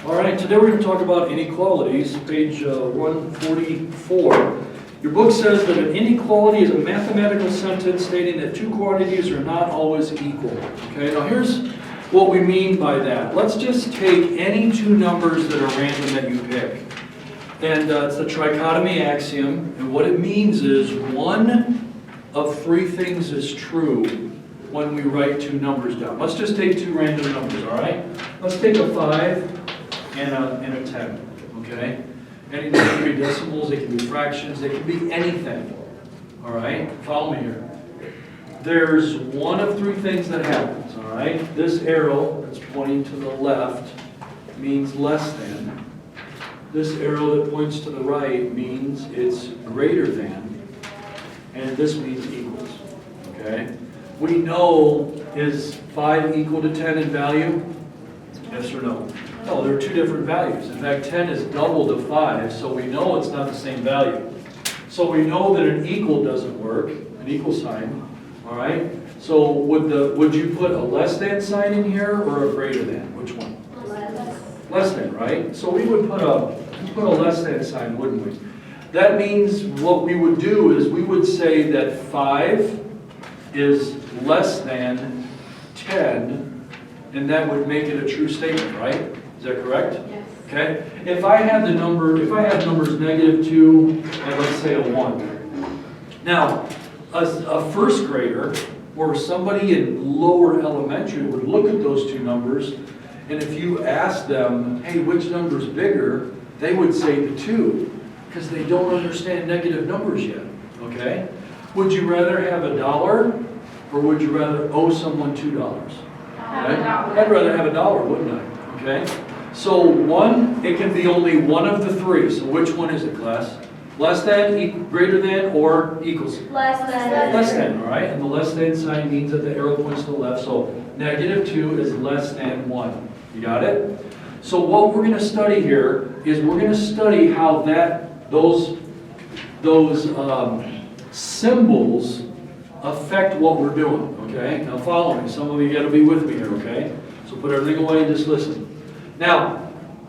All right, today we're going to talk about inequalities, page 144. Your book says that an inequality is a mathematical sentence stating that two quantities are not always equal. Okay, now here's what we mean by that. Let's just take any two numbers that are random that you pick. And it's the Trichotomy Axiom, and what it means is one of three things is true when we write two numbers down. Let's just take two random numbers, all right? Let's take a 5 and a 10, okay? Any they can be decimals, they can be fractions, they can be anything, all right? Follow me here. There's one of three things that happens, all right? This arrow that's pointing to the left means less than. This arrow that points to the right means it's greater than. And this means equals, okay? We know, is 5 equal to 10 in value? Yes or no? No, there are two different values. In fact, 10 is double to 5, so we know it's not the same value. So we know that an equal doesn't work, an equal sign, all right? So would you put a less than sign in here or a greater than? Which one? Less than, right? So we would put a less than sign, wouldn't we? That means what we would do is we would say that 5 is less than 10, and that would make it a true statement, right? Is that correct? Yes. Okay. If I have numbers -2 and let's say a 1. Now, a first grader or somebody in lower elementary would look at those two numbers, and if you ask them, hey, which number's bigger, they would say the 2, because they don't understand negative numbers yet, okay? Would you rather have $1 or would you rather owe someone $2? Okay? I'd rather have $1, wouldn't I? Okay? So it can be only one of the three. So which one is it, class? Less than, greater than, or equals? Less than. Less than, all right? And the less than sign means that the arrow points to the left. So -2 is less than 1. You got it? So what we're going to study here is we're going to study how those symbols affect what we're doing, okay? Now follow me. Some of you got to be with me here, okay? So put everything away and just listen. Now,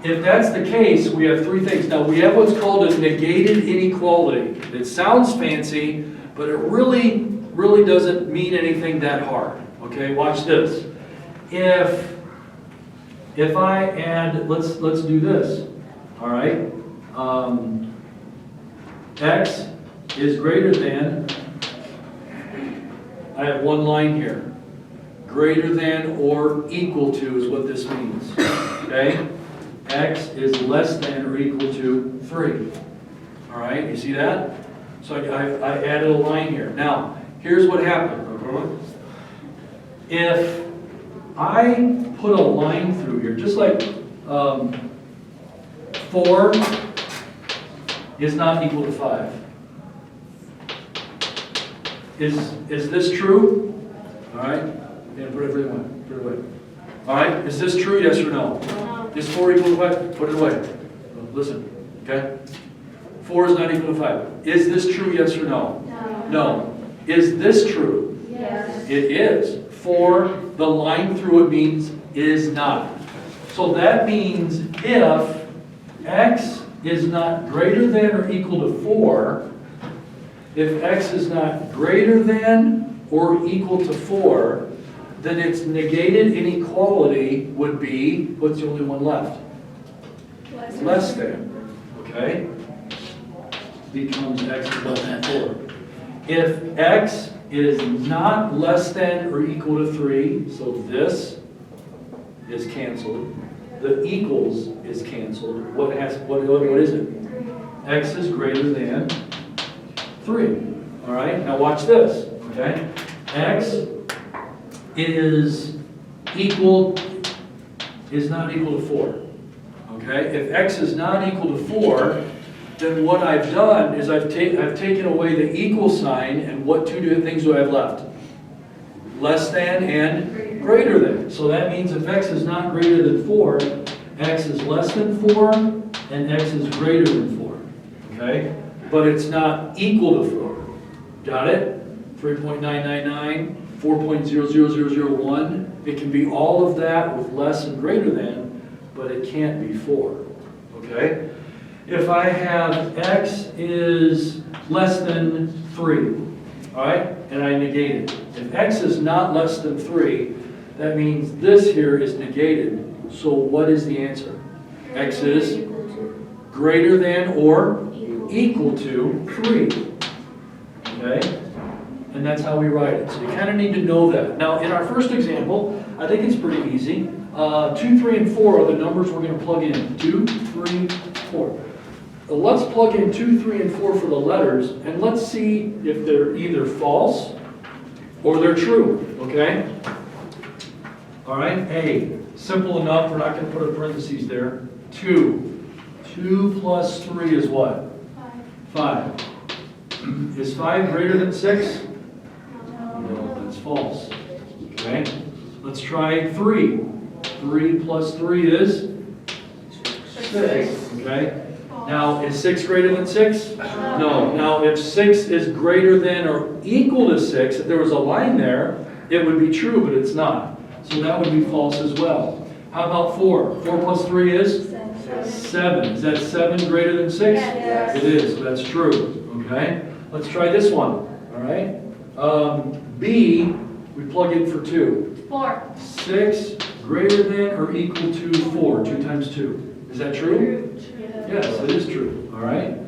if that's the case, we have three things. Now, we have what's called a negated inequality. It sounds fancy, but it really doesn't mean anything that hard, okay? Watch this. If I add, let's do this, all right? X is greater than, I have one line here. Greater than or equal to is what this means, okay? X is less than or equal to 3. All right, you see that? So I added a line here. Now, here's what happened. If I put a line through here, just like 4 is not equal to 5. Is this true? All right. Yeah, put it away. All right, is this true, yes or no? No. Is 4 equal to 5? Put it away. Listen, okay? 4 is not equal to 5. Is this true, yes or no? No. No. Is this true? Yes. It is. 4, the line through it means is not. So that means if x is not greater than or equal to 4, if x is not greater than or equal to 4, then its negated inequality would be, what's the only one left? Less than, okay? Becomes x is less than 4. If x is not less than or equal to 3, so this is canceled, the equals is canceled, what is it? X is greater than 3, all right? Now watch this, okay? X is not equal to 4. Okay? If x is not equal to 4, then what I've done is I've taken away the equal sign, and what two things do I have left? Less than and greater than. So that means if x is not greater than 4, x is less than 4, and x is greater than 4. Okay? But it's not equal to 4. Got it? 3.999. 4.00001, it can be all of that with less and greater than, but it can't be 4, okay? If I have x is less than 3, all right, and I negate it. If x is not less than 3, that means this here is negated. So what is the answer? X is greater than or equal to 3, okay? And that's how we write it. So you kind of need to know that. Now, in our first example, I think it's pretty easy. 2, 3, and 4 are the numbers we're going to plug in. 2, 3, 4. Let's plug in 2, 3, and 4 for the letters, and let's see if they're either false or they're true, okay? All right, A, simple enough, we're not going to put a parentheses there. 2. 2 plus 3 is what? 5. Is 5 greater than 6? No, that's false. Okay, let's try 3. 3 plus 3 is 6. Okay, now is 6 greater than 6? No. Now if 6 is greater than or equal to 6, if there was a line there, it would be true, but it's not. So that would be false as well. How about 4? 4 plus 3 is? 7. Is that 7 greater than 6? Yes. It is, that's true. Okay, let's try this one. All right. B, we plug in for 2. 4. 6 greater than or equal to 4. 2 times 2. Is that true? Yes, it is true. All right.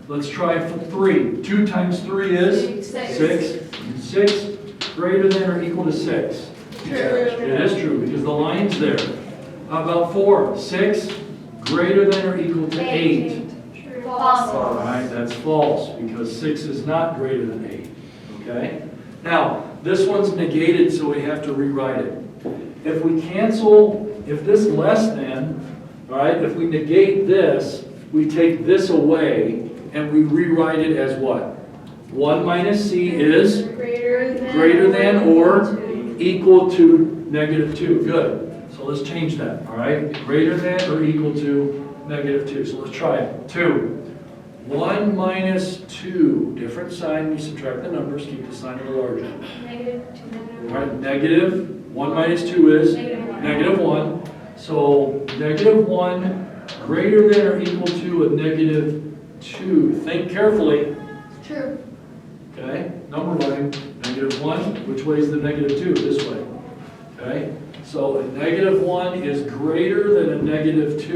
Let's try for 3. 2 times 3 is? 6. 6 greater than or equal to 6. True. It is true because the line's there. How about 4? 6 greater than or equal to 8. False. All right, that's false because 6 is not greater than 8. Okay? Now, this one's negated, so we have to rewrite it. If we cancel, if this less than, all right, if we negate this, we take this away and we rewrite it as what? 1 minus c is greater than or equal to negative 2. Good. So let's change that, all right? Greater than or equal to negative 2. So let's try it. 2. 1 minus 2. Different sign. We subtract the numbers. Keep the sign a little larger. All right. Negative. 1 minus 2 is? Negative 1. So negative 1 greater than or equal to a negative 2. Think carefully. True. Okay, number line, negative 1, which way is the negative 2? This way. Okay, so a negative 1 is greater than a negative 2.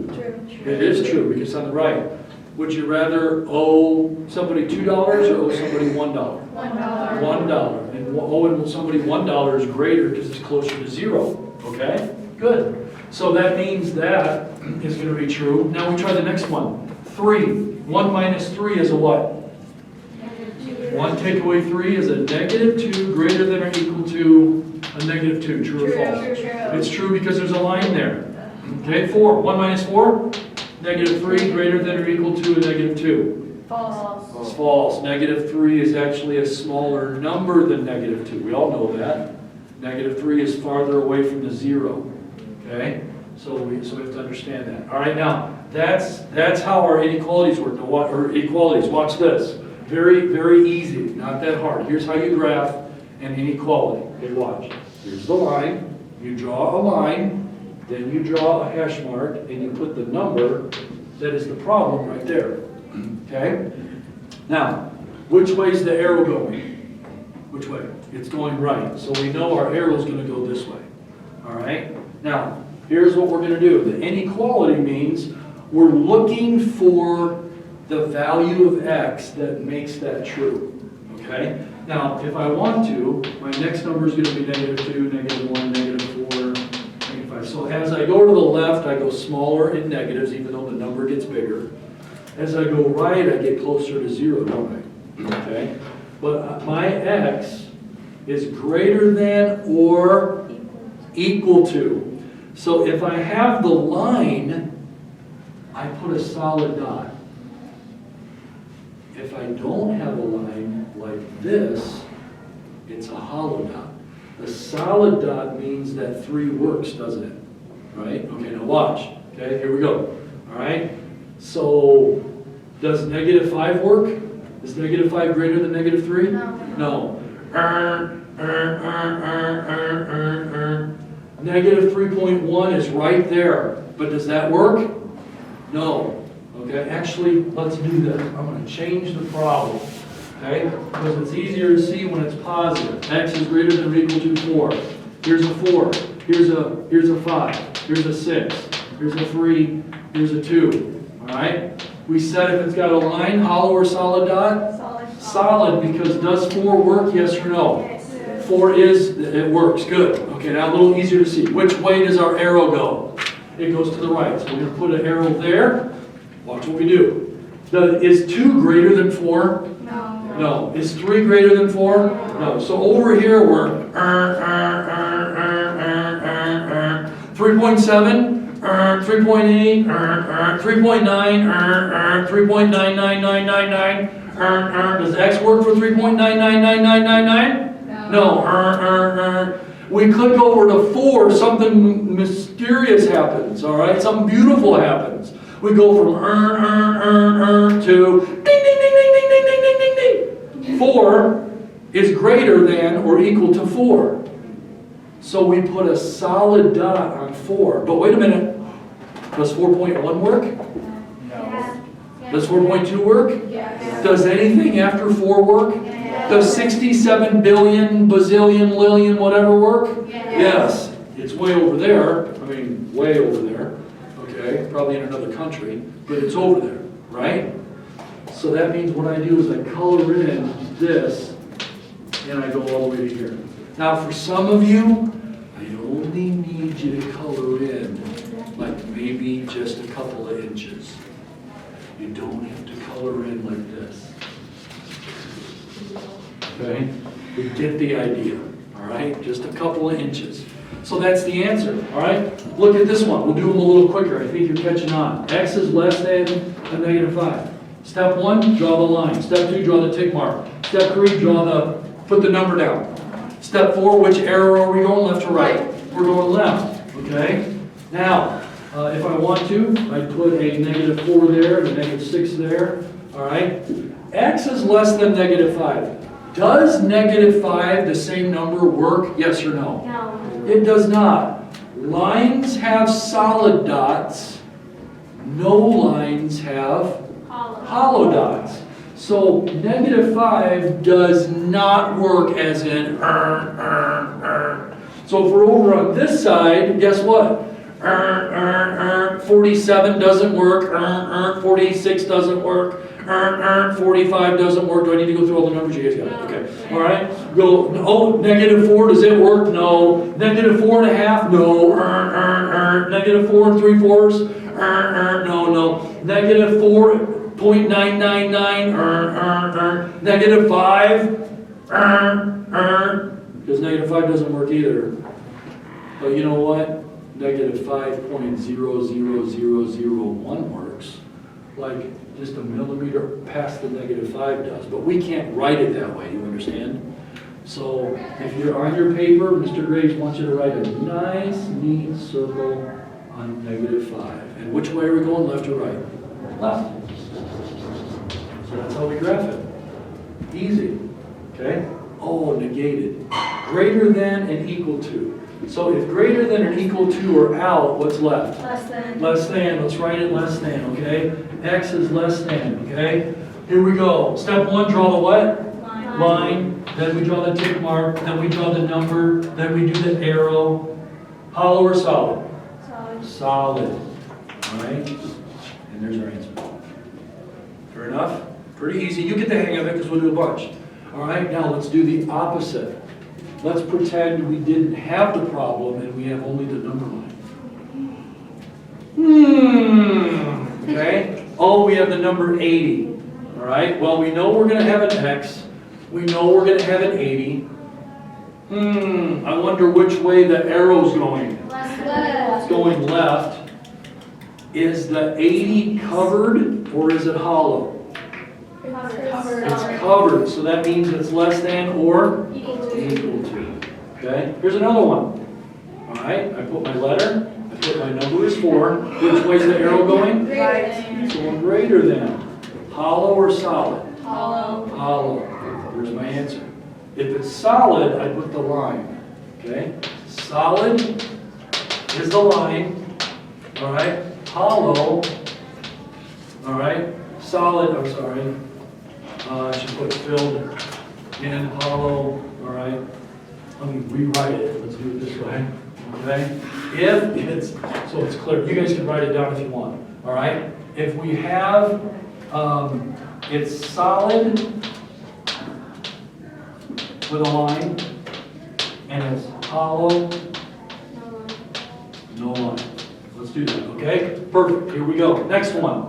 True. It is true because it's on the right. Would you rather owe somebody $2 or owe somebody $1? $1. $1. And owing somebody $1 is greater because it's closer to 0. Okay, good. So that means that is going to be true. Now we try the next one. 3. 1 minus 3 is a what? 1 take away 3 is a negative 2 greater than or equal to a negative 2. True or false? True. It's true because there's a line there. Okay, 4. 1 minus 4? Negative 3 greater than or equal to a negative 2. False. It's false. Negative 3 is actually a smaller number than negative 2. We all know that. Negative 3 is farther away from the 0. Okay? So we have to understand that. All right, now, that's how our inequalities work. Now, or equalities. Watch this. Very, very easy. Not that hard. Here's how you graph an inequality. Okay, watch. Here's the line. You draw a line. Then you draw a hash mark. And you put the number that is the problem right there. Okay? Now, which way is the arrow going? Which way? It's going right. So we know our arrow is going to go this way. All right? Now, here's what we're going to do. The inequality means we're looking for the value of x that makes that true. Okay? Now, if I want to, my next number is going to be negative 2, negative 1, negative 4, negative 5. So as I go to the left, I go smaller in negatives, even though the number gets bigger. As I go right, I get closer to 0, don't I? Okay? But my x is greater than or equal to. So if I have the line, I put a solid dot. If I don't have a line like this, it's a hollow dot. The solid dot means that 3 works, doesn't it? Right? Okay, now watch. Okay, here we go. All right? So, does negative 5 work? Is negative 5 greater than negative 3? No. No. Negative 3.1 is right there. But does that work? No. Okay, actually, let's do this. I'm going to change the problem. Okay, because it's easier to see when it's positive. X is greater than or equal to 4. Here's a 4. Here's a 5. Here's a 6. Here's a 3. Here's a 2. All right? We said if it's got a line, hollow or solid dot? Solid. Solid, because does 4 work, yes or no? Yes. 4 it works, good. Okay, now a little easier to see. Which way does our arrow go? It goes to the right. So we're going to put an arrow there. Watch what we do. Is 2 greater than 4? No. No. Is 3 greater than 4? No. So over here we're 3.7. 3.8, 3.9, 3.99999. Does X work for 3.99999? No. We click over to 4, something mysterious happens, all right? Something beautiful happens. We go from to ding, ding, ding, ding, ding, ding, ding, ding, ding, ding. 4 is greater than or equal to 4. So we put a solid dot on 4. But wait a minute. Does 4.1 work? Yes. Does 4.2 work? Yes. Does anything after 4 work? Yes. Does 67 billion, bazillion, lillion, whatever work? Yes. It's way over there. I mean, way over there. Okay, probably in another country, but it's over there, right? So that means what I do is I color in this, and I go all the way to here. Now, for some of you, I only need you to color in like maybe just a couple of inches. You don't have to color in like this. Okay? We get the idea, all right? Just a couple of inches. So that's the answer, all right? Look at this one. We'll do them a little quicker. I think you're catching on. X is less than a negative 5. Step 1, draw the line. Step 2, draw the tick mark. Step 3, put the number down. Step 4, which arrow are we going, left or right? We're going left, okay? Now, if I want to, I'd put a negative 4 there and a negative 6 there, all right? X is less than negative 5. Does negative 5, the same number, work, yes or no? No. It does not. Lines have solid dots. No lines have hollow dots. So negative 5 does not work as in So if we're over on this side, guess what? 47 doesn't work. 46 doesn't work. 45 doesn't work. Do I need to go through all the numbers you guys got? Okay. All right. Go. Oh, negative 4, does it work? No. Negative 4.5? No. Negative 4 3/4? No. Negative 4.999? Negative 5? Because negative 5 doesn't work either. But you know what? Negative 5.00001 works. Like just a millimeter past the negative 5 does. But we can't write it that way, you understand? So if you're on your paper, Mr. Graves wants you to write a nice, neat circle on negative 5. And which way are we going, left or right? Left. So that's how we graph it. Easy. Okay? Oh, negated. Greater than and equal to. So if greater than or equal to are out, what's left? Less than. Less than. Let's write it less than, okay? X is less than, okay? Here we go. Step 1, draw the what? Line. Then we draw the tick mark. Then we draw the number. Then we do the arrow. Hollow or solid? Solid. Solid. All right? And there's our answer. Fair enough? Pretty easy. You get the hang of it because we'll do a bunch. All right? Now let's do the opposite. Let's pretend we didn't have the problem and we have only the number line. Okay? Oh, we have the number 80. All right? Well, we know we're going to have an X. We know we're going to have an 80. I wonder which way the arrow's going. It's going left. Is the 80 covered or is it hollow? It's covered, so that means it's less than or Equal to. equal to. Okay? Here's another one. All right, I put my letter, I put my number is 4. Which way is the arrow going? It's going greater than. Hollow or solid? Hollow. Hollow. Here's my answer. If it's solid, I put the line. Okay? Solid, is the line, all right? Hollow, all right? Solid, I'm sorry. I should put filled in hollow, all right? Let me rewrite it. Let's do it this way, okay? If it's, so it's clear. You guys can write it down if you want, all right? If we have, it's solid with a line, and it's hollow, no line. Let's do that, okay? Perfect, here we go. Next one,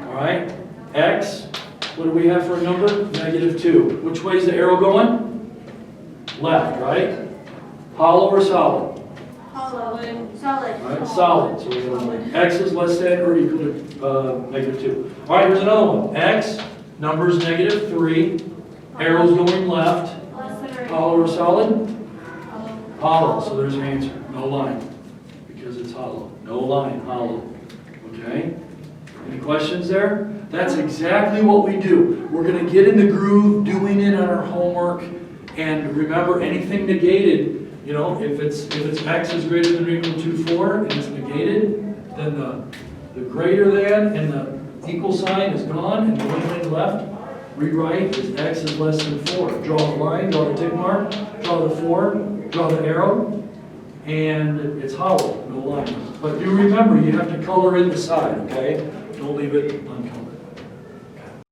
all right? X, what do we have for a number? -2. Which way is the arrow going? Left, right? Hollow or solid? Hollow. Solid. All right, solid. So we have X is less than or equal to -2. All right, here's another one. X, number's -3. Arrow's going left. Less than or equal. Hollow or solid? Hollow. Hollow. So there's your answer. No line. Because it's hollow. No line, hollow. Okay? Any questions there? That's exactly what we do. We're going to get in the groove doing it on our homework. And remember, anything negated, you know, if it's X is greater than or equal to 4 and it's negated, then the greater than and the equal sign is gone, and the only thing left, rewrite, is X is less than 4. Draw the line, draw the tick mark, draw the 4, draw the arrow, and it's hollow, no line. But do remember, you have to color in the side, okay? Don't leave it uncolored.